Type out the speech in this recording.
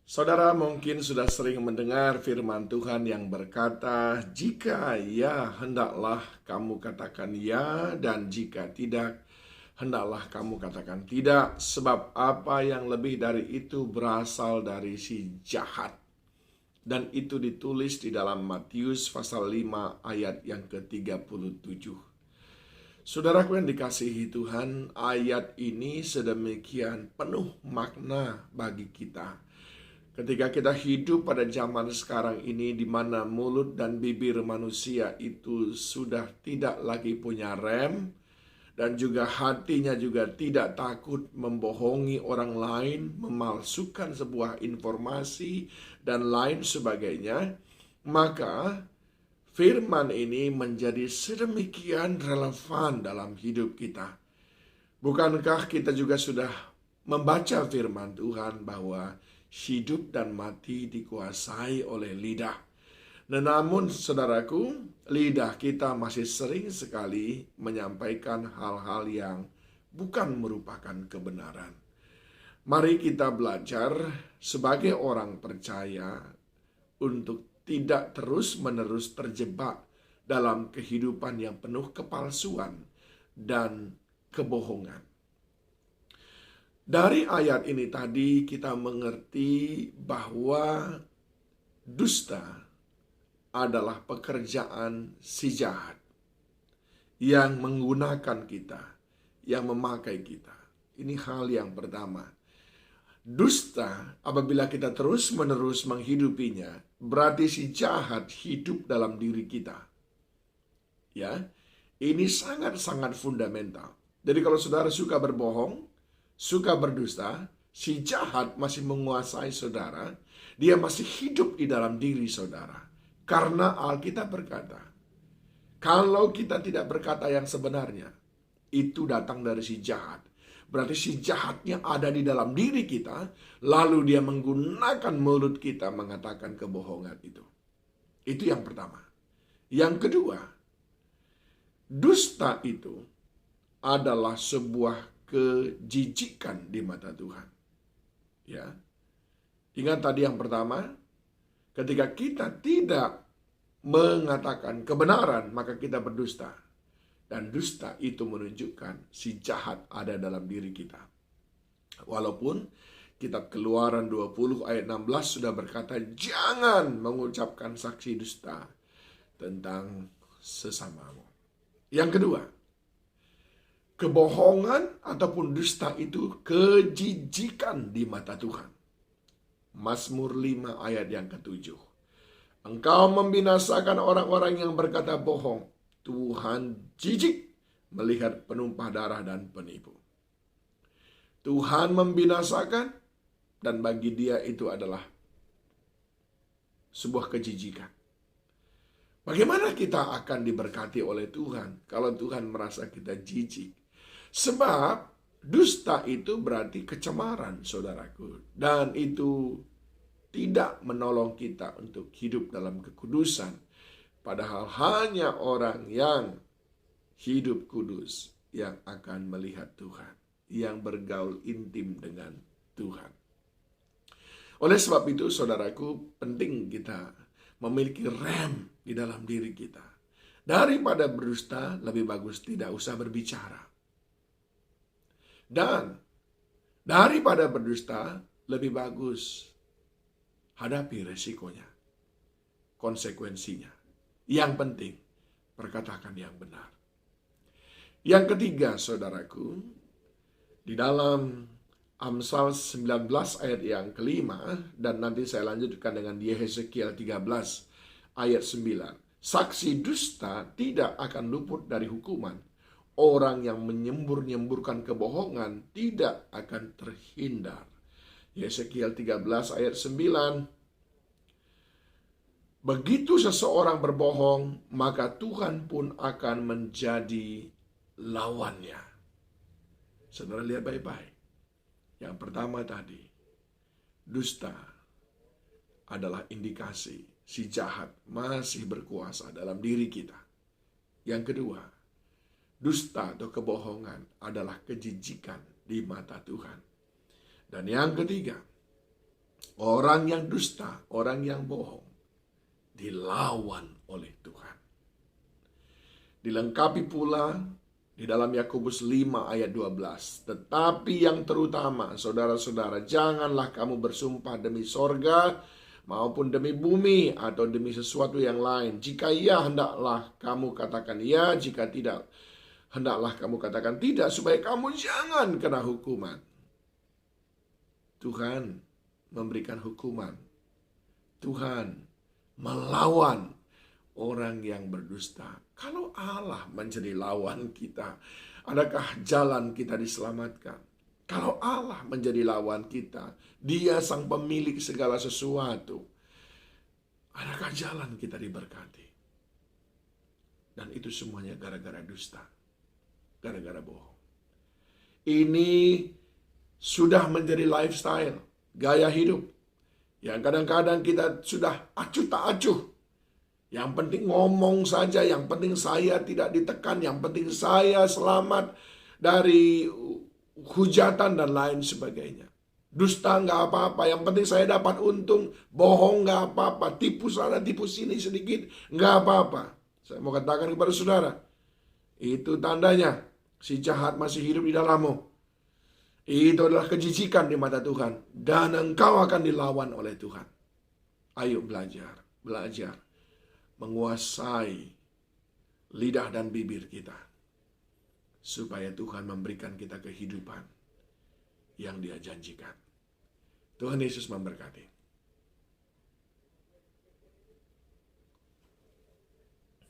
Saudara mungkin sudah sering mendengar firman Tuhan yang berkata, "Jika ya, hendaklah kamu katakan ya, dan jika tidak, hendaklah kamu katakan tidak, sebab apa yang lebih dari itu berasal dari si jahat." Dan itu ditulis di dalam Matius pasal 5 ayat yang ke-37. Saudaraku yang dikasihi Tuhan, ayat ini sedemikian penuh makna bagi kita. Ketika kita hidup pada zaman sekarang ini di mana mulut dan bibir manusia itu sudah tidak lagi punya rem dan juga hatinya juga tidak takut membohongi orang lain, memalsukan sebuah informasi dan lain sebagainya, maka firman ini menjadi sedemikian relevan dalam hidup kita. Bukankah kita juga sudah membaca firman Tuhan bahwa hidup dan mati dikuasai oleh lidah. Namun saudaraku, lidah kita masih sering sekali menyampaikan hal-hal yang bukan merupakan kebenaran. Mari kita belajar sebagai orang percaya untuk tidak terus-menerus terjebak dalam kehidupan yang penuh kepalsuan dan kebohongan. Dari ayat ini tadi kita mengerti bahwa dusta adalah pekerjaan si jahat yang menggunakan kita, yang memakai kita. Ini hal yang pertama. Dusta apabila kita terus-menerus menghidupinya, berarti si jahat hidup dalam diri kita. Ya, ini sangat-sangat fundamental. Jadi kalau saudara suka berbohong, suka berdusta, si jahat masih menguasai saudara, dia masih hidup di dalam diri saudara. Karena Alkitab berkata, kalau kita tidak berkata yang sebenarnya, itu datang dari si jahat. Berarti si jahatnya ada di dalam diri kita, lalu dia menggunakan mulut kita mengatakan kebohongan itu. Itu yang pertama. Yang kedua, dusta itu adalah sebuah kejijikan di mata Tuhan. Ya. Ingat tadi yang pertama, ketika kita tidak mengatakan kebenaran, maka kita berdusta. Dan dusta itu menunjukkan si jahat ada dalam diri kita. Walaupun kitab Keluaran 20 ayat 16 sudah berkata, jangan mengucapkan saksi dusta tentang sesamamu. Yang kedua, kebohongan ataupun dusta itu kejijikan di mata Tuhan. Mazmur 5 ayat yang ke-7. Engkau membinasakan orang-orang yang berkata bohong. Tuhan jijik melihat penumpah darah dan penipu. Tuhan membinasakan dan bagi dia itu adalah sebuah kejijikan. Bagaimana kita akan diberkati oleh Tuhan kalau Tuhan merasa kita jijik? Sebab dusta itu berarti kecemaran, saudaraku. Dan itu tidak menolong kita untuk hidup dalam kekudusan. Padahal hanya orang yang hidup kudus yang akan melihat Tuhan. Yang bergaul intim dengan Tuhan. Oleh sebab itu, saudaraku, penting kita memiliki rem di dalam diri kita. Daripada berdusta, lebih bagus tidak usah berbicara. Dan daripada berdusta, lebih bagus hadapi resikonya, konsekuensinya. Yang penting, perkatakan yang benar. Yang ketiga, saudaraku, di dalam Amsal 19 ayat yang kelima, dan nanti saya lanjutkan dengan Yehezekiel 13 ayat 9. Saksi dusta tidak akan luput dari hukuman. Orang yang menyembur-nyemburkan kebohongan tidak akan terhindar. Yehezekiel 13 ayat 9. Begitu seseorang berbohong, maka Tuhan pun akan menjadi lawannya. Saudara lihat baik-baik. Yang pertama tadi, dusta adalah indikasi si jahat masih berkuasa dalam diri kita. Yang kedua, dusta atau kebohongan adalah kejijikan di mata Tuhan. Dan yang ketiga, Orang yang dusta, orang yang bohong, dilawan oleh Tuhan. Dilengkapi pula di dalam Yakobus 5 ayat 12. Tetapi yang terutama, saudara-saudara, janganlah kamu bersumpah demi sorga, maupun demi bumi, atau demi sesuatu yang lain. Jika ya, hendaklah kamu katakan ya. Jika tidak, hendaklah kamu katakan tidak, supaya kamu jangan kena hukuman. Tuhan memberikan hukuman. Tuhan melawan orang yang berdusta. Kalau Allah menjadi lawan kita, adakah jalan kita diselamatkan? Kalau Allah menjadi lawan kita, Dia sang pemilik segala sesuatu, adakah jalan kita diberkati? Dan itu semuanya gara-gara dusta, gara-gara bohong. Ini sudah menjadi lifestyle, gaya hidup, yang kadang-kadang kita sudah acuh tak acuh. Yang penting ngomong saja, yang penting saya tidak ditekan, yang penting saya selamat dari hujatan dan lain sebagainya. Dusta nggak apa-apa, yang penting saya dapat untung. Bohong nggak apa-apa, tipu sana tipu sini sedikit nggak apa-apa. Saya mau katakan kepada saudara, itu tandanya si jahat masih hidup di dalammu. Itu adalah kejijikan di mata Tuhan, dan engkau akan dilawan oleh Tuhan. Ayo belajar menguasai lidah dan bibir kita, supaya Tuhan memberikan kita kehidupan yang Dia janjikan. Tuhan Yesus memberkati.